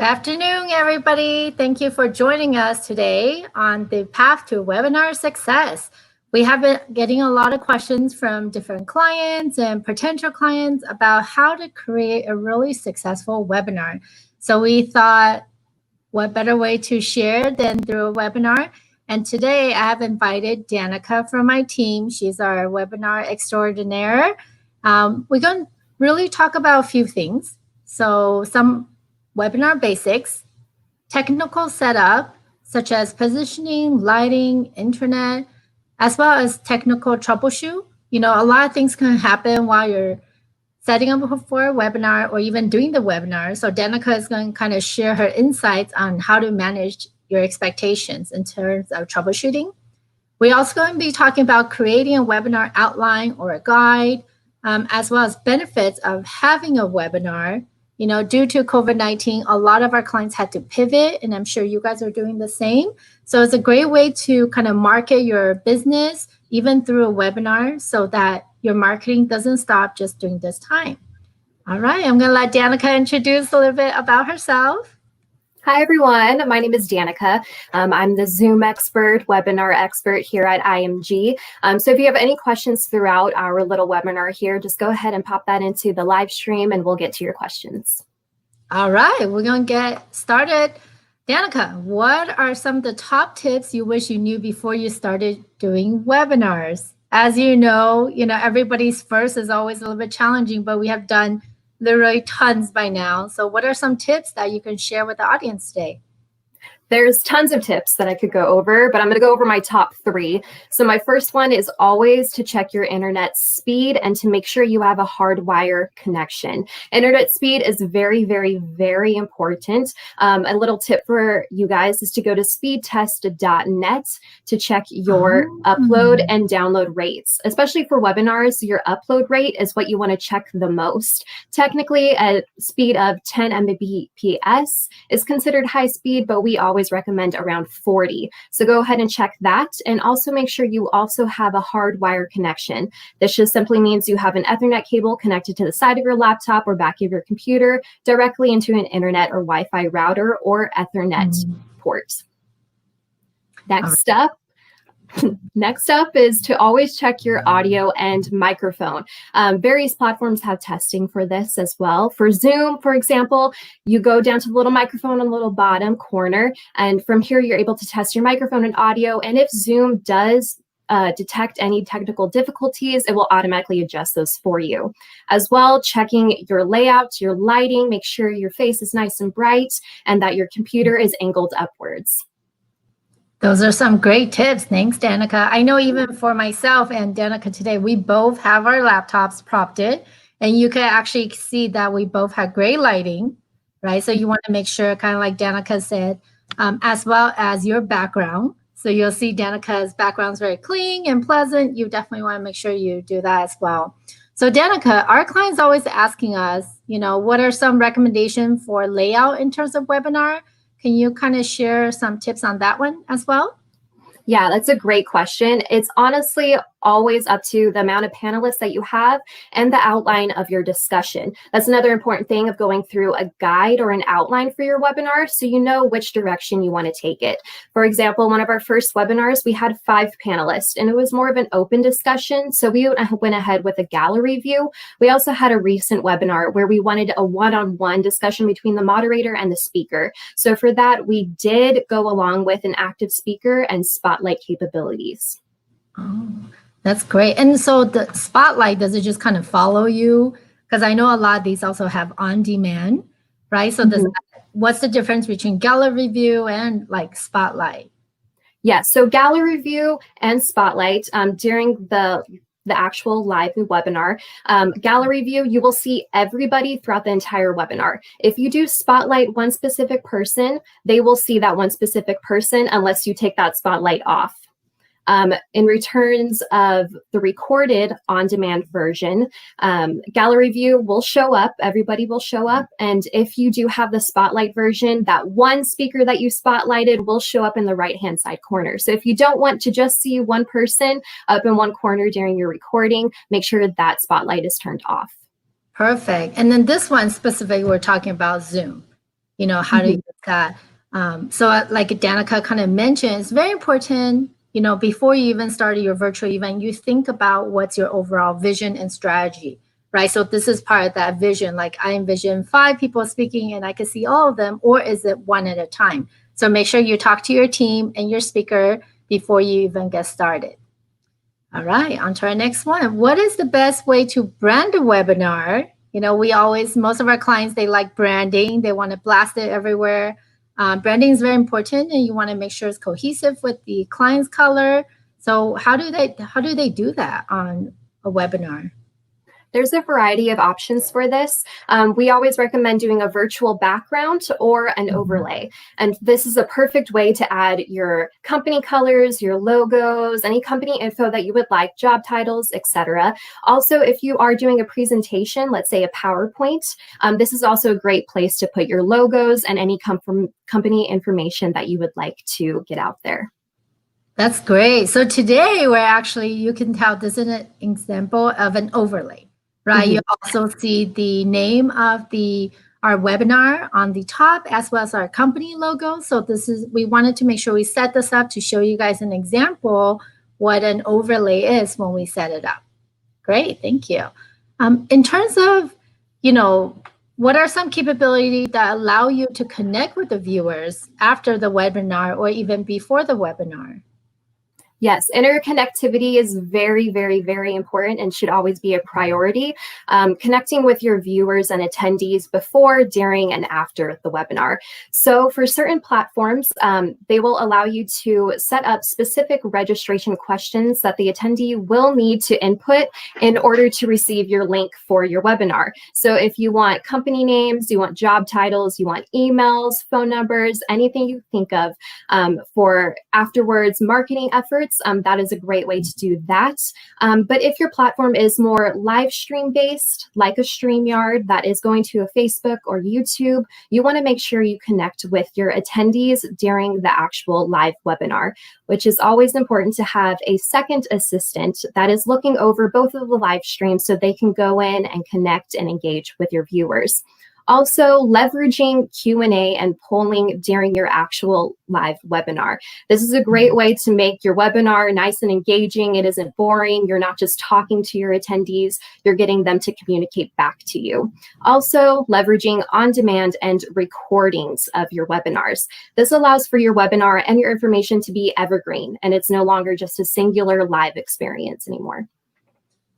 Good afternoon, everybody. Thank you for joining us today on the path to webinar success. We have been getting a lot of questions from different clients and potential clients about how to create a really successful webinar. So we thought, what better way to share than through a webinar? And today I have invited Danica from my team. She's our webinar extraordinaire. We're going to really talk about a few things. So some webinar basics, technical setup, such as positioning, lighting, internet, as well as technical troubleshoot. You know, a lot of things can happen while you're setting up for a webinar or even doing the webinar. So Danica is going to kind of share her insights on how to manage your expectations in terms of troubleshooting. We're also going to be talking about creating a webinar outline or a guide, as well as benefits of having a webinar. You know, due to COVID-19, a lot of our clients had to pivot, and I'm sure you guys are doing the same. So it's a great way to kind of market your business, even through a webinar, so that your marketing doesn't stop just during this time. All right, I'm going to let Danica introduce a little bit about herself. Hi, everyone. My name is Danica. I'm the Zoom expert, webinar expert here at IMG. So if you have any questions throughout our little webinar here, just go ahead and pop that into the live stream and we'll get to your questions. All right, we're going to get started. Danica, what are some of the top tips you wish you knew before you started doing webinars? As you know, everybody's first is always a little bit challenging, but we have done literally tons by now. So what are some tips that you can share with the audience today? There's tons of tips that I could go over, but I'm going to go over my top 3. So my first one is always to check your internet speed and to make sure you have a hardwire connection. Internet speed is very, very, very important. A little tip for you guys is to go to speedtest.net to check your upload and download rates. Especially for webinars, your upload rate is what you want to check the most. Technically, a speed of 10 Mbps is considered high speed, but we always recommend around 40. So go ahead and check that, and also make sure you also have a hardwire connection. This just simply means you have an Ethernet cable connected to the side of your laptop or back of your computer directly into an internet or Wi-Fi router or Ethernet port. Next up is to always check your audio and microphone. Various platforms have testing for this as well. For Zoom, for example, you go down to the little microphone on the little bottom corner, and from here you're able to test your microphone and audio. And if Zoom does detect any technical difficulties, it will automatically adjust those for you. As well, checking your layout, your lighting, make sure your face is nice and bright and that your computer is angled upwards. Those are some great tips. Thanks, Danica. I know even for myself and Danica today, we both have our laptops propped in, and you can actually see that we both have great lighting, right? So you want to make sure, kind of like Danica said, as well as your background. So you'll see Danica's background is very clean and pleasant. You definitely want to make sure you do that as well. So Danica, our clients always asking us, what are some recommendations for layout in terms of webinar? Can you kind of share some tips on that one as well? Yeah, that's a great question. It's honestly always up to the amount of panelists that you have and the outline of your discussion. That's another important thing of going through a guide or an outline for your webinar so you know which direction you want to take it. For example, one of our first webinars, we had 5 panelists and it was more of an open discussion. So we went ahead with a gallery view. We also had a recent webinar where we wanted a one-on-one discussion between the moderator and the speaker. So for that, we did go along with an active speaker and spotlight capabilities. Oh. That's great. And so the spotlight, does it just kind of follow you? Because I know a lot of these also have on demand, right? So what's the difference between gallery view and like spotlight? Yeah, so gallery view and spotlight during the actual live webinar. Gallery view, you will see everybody throughout the entire webinar. If you do spotlight one specific person, they will see that one specific person unless you take that spotlight off. In returns of the recorded on-demand version, gallery view will show up, everybody will show up, and if you do have the spotlight version, that one speaker that you spotlighted will show up in the right-hand side corner. So if you don't want to just see one person up in one corner during your recording, make sure that spotlight is turned off. Perfect. And then this one specifically, we're talking about Zoom. how to use that. So like Danica kind of mentioned, it's very important, before you even started your virtual event, you think about what's your overall vision and strategy, right? So this is part of that vision. Like I envision 5 people speaking and I can see all of them, or is it one at a time? So make sure you talk to your team and your speaker before you even get started. All right, on to our next one. What is the best way to brand a webinar? Most of our clients, they like branding. They want to blast it everywhere. Branding is very important, and you want to make sure it's cohesive with the client's color. So how do they do that on a webinar? There's a variety of options for this. We always recommend doing a virtual background or an overlay. And this is a perfect way to add your company colors, your logos, any company info that you would like, job titles, etc. Also, if you are doing a presentation, let's say a PowerPoint, this is also a great place to put your logos and any company information that you would like to get out there. That's great. So today you can tell this is an example of an overlay. Right. You also see the name of our webinar on the top, as well as our company logo. So we wanted to make sure we set this up to show you guys an example what an overlay is when we set it up. Great, thank you. In terms of, what are some capabilities that allow you to connect with the viewers after the webinar or even before the webinar? Yes, interconnectivity is very, very, very important and should always be a priority. Connecting with your viewers and attendees before, during, and after the webinar. So for certain platforms, they will allow you to set up specific registration questions that the attendee will need to input in order to receive your link for your webinar. So if you want company names, you want job titles, you want emails, phone numbers, anything you think of for afterwards marketing efforts, that is a great way to do that. But if your platform is more live stream based, like a StreamYard that is going to a Facebook or YouTube, you want to make sure you connect with your attendees during the actual live webinar, which is always important to have a second assistant that is looking over both of the live streams so they can go in and connect and engage with your viewers. Also, leveraging Q&A and polling during your actual live webinar. This is a great way to make your webinar nice and engaging. It isn't boring. You're not just talking to your attendees. You're getting them to communicate back to you. Also, leveraging on-demand and recordings of your webinars. This allows for your webinar and your information to be evergreen, and it's no longer just a singular live experience anymore.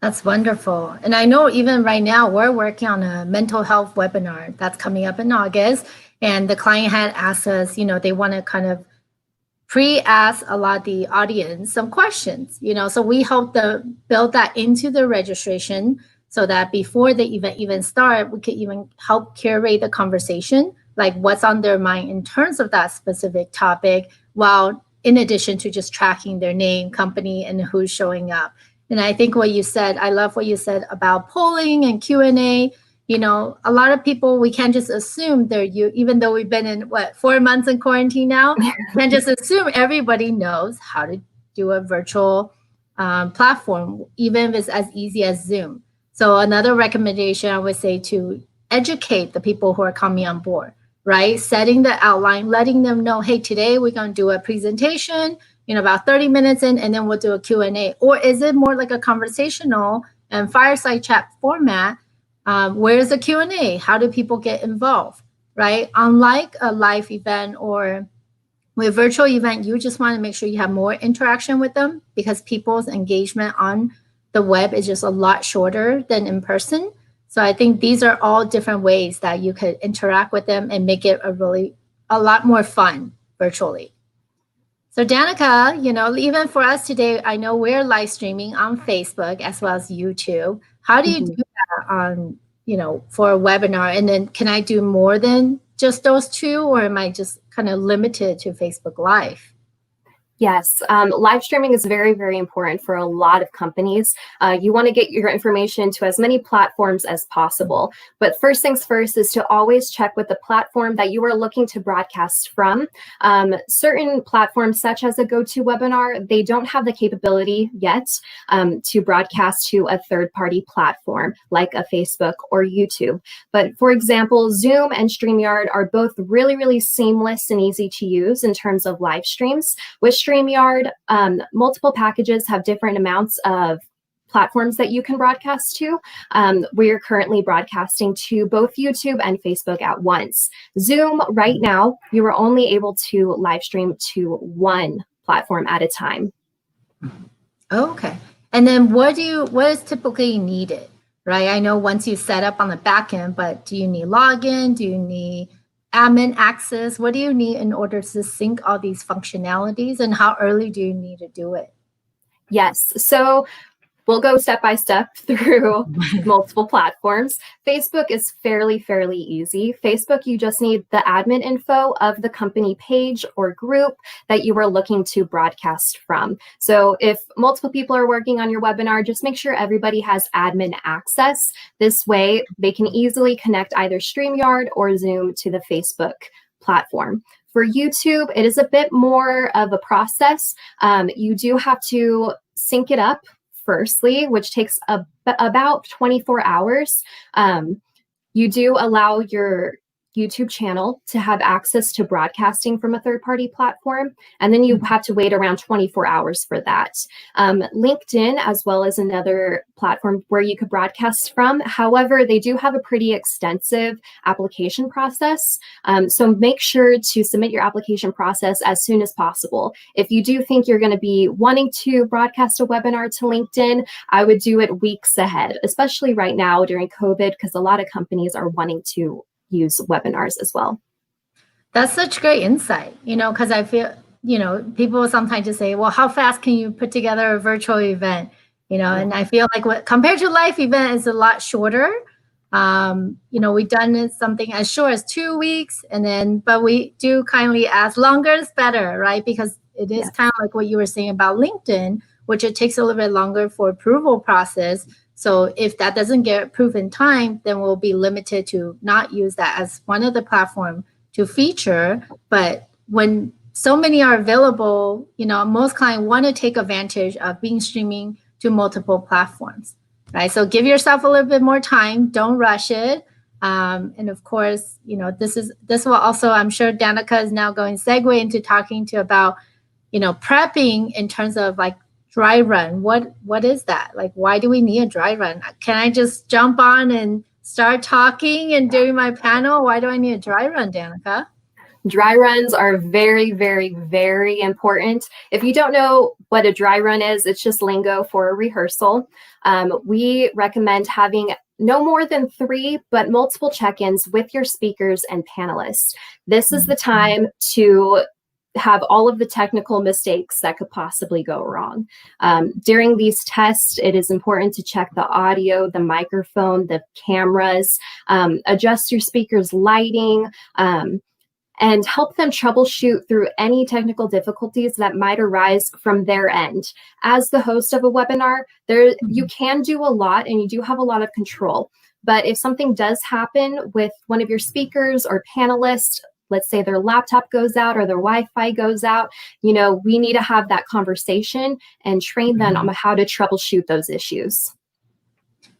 That's wonderful. And I know even right now we're working on a mental health webinar that's coming up in August. And the client had asked us, they want to kind of pre-ask a lot of the audience some questions, so we hope to build that into the registration so that before the event even start, we could even help curate the conversation, like what's on their mind in terms of that specific topic, while in addition to just tracking their name, company, and who's showing up. And I think what you said, I love what you said about polling and Q&A. A lot of people, we can't just assume they're you, even though we've been in 4 months in quarantine now, can't just assume everybody knows how to do a virtual platform, even if it's as easy as Zoom. So another recommendation I would say to educate the people who are coming on board, right? Setting the outline, letting them know, hey, today we're going to do a presentation, about 30 minutes in, and then we'll do a Q&A. Or is it more like a conversational and fireside chat format? Where's the Q&A? How do people get involved, right? Unlike a live event or with a virtual event, you just want to make sure you have more interaction with them because people's engagement on the web is just a lot shorter than in person. So I think these are all different ways that you could interact with them and make it a lot more fun virtually. So Danica, even for us today, I know we're live streaming on Facebook as well as YouTube. How do you do that on, for a webinar? And then can I do more than just those two, or am I just kind of limited to Facebook Live? Yes, live streaming is very, very important for a lot of companies. You want to get your information to as many platforms as possible. But first things first is to always check with the platform that you are looking to broadcast from. Certain platforms, such as a GoToWebinar, they don't have the capability yet to broadcast to a third-party platform like a Facebook or YouTube. But for example, Zoom and StreamYard are both really, really seamless and easy to use in terms of live streams. With StreamYard, multiple packages have different amounts of platforms that you can broadcast to. We're currently broadcasting to both YouTube and Facebook at once. Zoom, right now, you are only able to live stream to one platform at a time. Okay. And then what is typically needed, right? I know once you set up on the back end, but do you need login? Do you need admin access? What do you need in order to sync all these functionalities, and how early do you need to do it? Yes, so we'll go step by step through multiple platforms. Facebook is fairly easy. Facebook, you just need the admin info of the company page or group that you are looking to broadcast from. So if multiple people are working on your webinar, just make sure everybody has admin access. This way, they can easily connect either StreamYard or Zoom to the Facebook platform. For YouTube, it is a bit more of a process. You do have to sync it up firstly, which takes about 24 hours. You do allow your YouTube channel to have access to broadcasting from a third-party platform, and then you have to wait around 24 hours for that. LinkedIn, as well as another platform where you could broadcast from. However, they do have a pretty extensive application process, so make sure to submit your application process as soon as possible. If you do think you're going to be wanting to broadcast a webinar to LinkedIn, I would do it weeks ahead, especially right now during COVID, because a lot of companies are wanting to use webinars as well. That's such great insight, because I feel, people sometimes just say, well, how fast can you put together a virtual event? And I feel like compared to live event is a lot shorter. We've done something as short as 2 weeks, but we do kindly ask longer is better, right? Because it is kind of like what you were saying about LinkedIn, which it takes a little bit longer for approval process. So if that doesn't get approved in time, then we'll be limited to not use that as one of the platform to feature. But when so many are available, most clients want to take advantage of being streaming to multiple platforms, right? So give yourself a little bit more time. Don't rush it. And of course, this will also, I'm sure Danica is now going to segue into talking to about, prepping in terms of like dry run. What is that? Like, why do we need a dry run? Can I just jump on and start talking and doing my panel? Why do I need a dry run, Danica? Dry runs are very important. If you don't know what a dry run is, it's just lingo for a rehearsal. We recommend having no more than 3, but multiple check-ins with your speakers and panelists. This is the time to have all of the technical mistakes that could possibly go wrong. During these tests, it is important to check the audio, the microphone, the cameras, adjust your speaker's lighting, and help them troubleshoot through any technical difficulties that might arise from their end. As the host of a webinar, you can do a lot and you do have a lot of control. But if something does happen with one of your speakers or panelists, let's say their laptop goes out or their Wi-Fi goes out, we need to have that conversation and train them on how to troubleshoot those issues.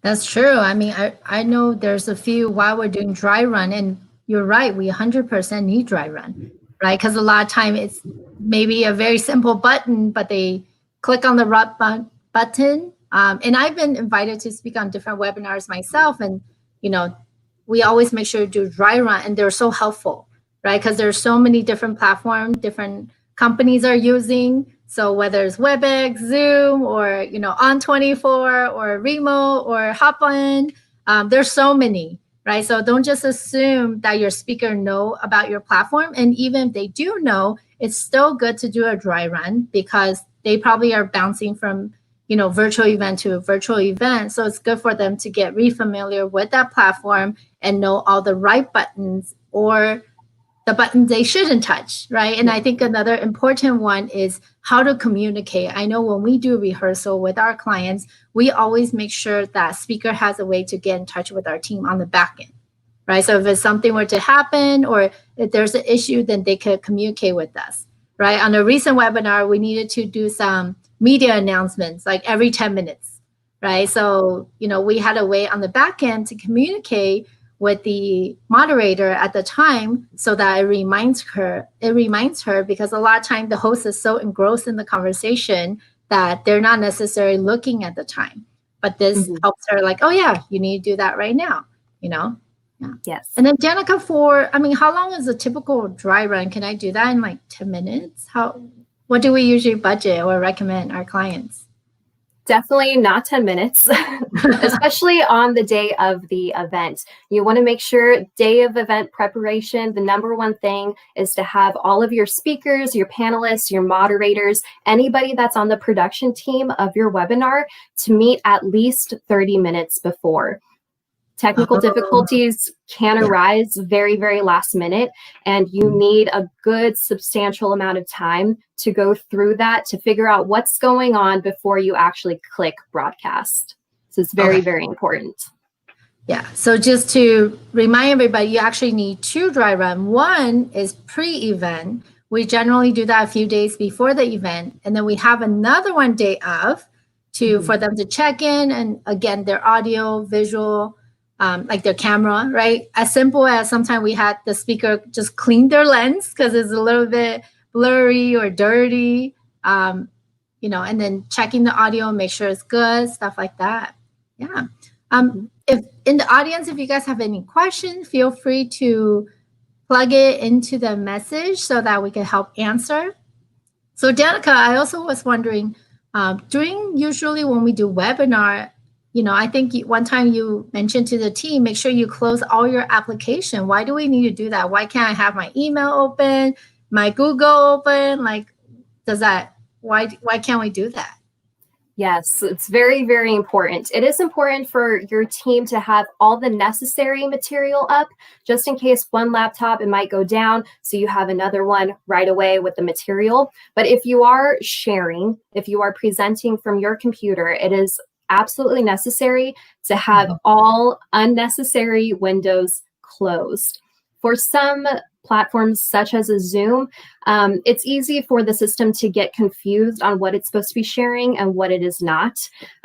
That's true. I mean, I know there's a few while we're doing dry run, and you're right, we 100% need dry run, right? Because a lot of time it's maybe a very simple button, but they click on the button. And I've been invited to speak on different webinars myself, and we always make sure to do dry run, and they're so helpful, right? Because there's so many different platforms, different companies are using. So whether it's WebEx, Zoom, or On24, or Remote, or Hopin, there's so many, right? So don't just assume that your speaker know about your platform. And even if they do know, it's still good to do a dry run because they probably are bouncing from virtual event to a virtual event. So it's good for them to get refamiliar with that platform and know all the right buttons or the buttons they shouldn't touch, right? And I think another important one is how to communicate. I know when we do rehearsal with our clients, we always make sure that speaker has a way to get in touch with our team on the back end, right? So if it's something were to happen or if there's an issue, then they could communicate with us, right? On a recent webinar, we needed to do some media announcements like every 10 minutes, right? So, we had a way on the back end to communicate with the moderator at the time so that it reminds her because a lot of times the host is so engrossed in the conversation that they're not necessarily looking at the time. But this helps her like, oh yeah, you need to do that right now, Yeah. Yes. And then Danica, how long is a typical dry run? Can I do that in like 10 minutes? What do we usually budget or recommend our clients? Definitely not 10 minutes, especially on the day of the event. You want to make sure day of event preparation, the number one thing is to have all of your speakers, your panelists, your moderators, anybody that's on the production team of your webinar to meet at least 30 minutes before. Technical difficulties can arise very, very last minute, and you need a good substantial amount of time to go through that to figure out what's going on before you actually click broadcast. So it's very, very important. Yeah. So just to remind everybody, you actually need 2 dry run. One is pre-event. We generally do that a few days before the event. And then we have another one day of for them to check in. And again, their audio, visual, like their camera, right? As simple as sometimes we had the speaker just clean their lens because it's a little bit blurry or dirty, and then checking the audio, make sure it's good, stuff like that. Yeah. If in the audience, if you guys have any questions, feel free to plug it into the message so that we can help answer. So Danica, I also was wondering, usually when we do webinar, I think one time you mentioned to the team, make sure you close all your application. Why do we need to do that? Why can't I have my email open, my Google open? Why can't we do that? Yes, it's very, very important. It is important for your team to have all the necessary material up, just in case one laptop, it might go down, so you have another one right away with the material. But if you are sharing, if you are presenting from your computer, it is absolutely necessary to have all unnecessary windows closed. For some platforms such as a Zoom, it's easy for the system to get confused on what it's supposed to be sharing and what it is not.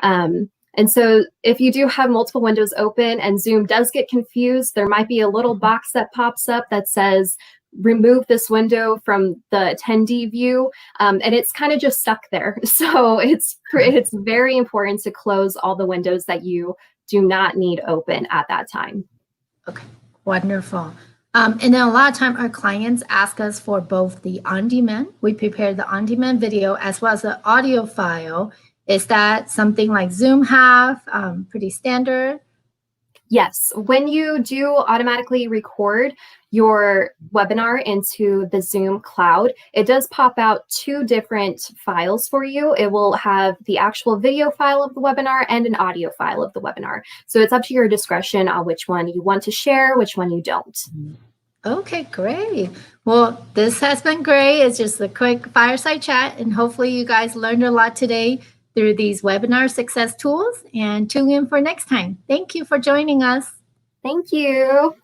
And so if you do have multiple windows open and Zoom does get confused, there might be a little box that pops up that says, remove this window from the attendee view, and it's kind of just stuck there. So it's very important to close all the windows that you do not need open at that time. Okay, wonderful. And then a lot of time our clients ask us for both the on-demand, we prepare the on-demand video as well as the audio file. Is that something like Zoom have, pretty standard? Yes, when you do automatically record your webinar into the Zoom cloud, it does pop out 2 different files for you. It will have the actual video file of the webinar and an audio file of the webinar. So it's up to your discretion on which one you want to share, which one you don't. Okay, great. Well, this has been great. It's just a quick fireside chat, and hopefully you guys learned a lot today through these webinar success tools, and tune in for next time. Thank you for joining us. Thank you.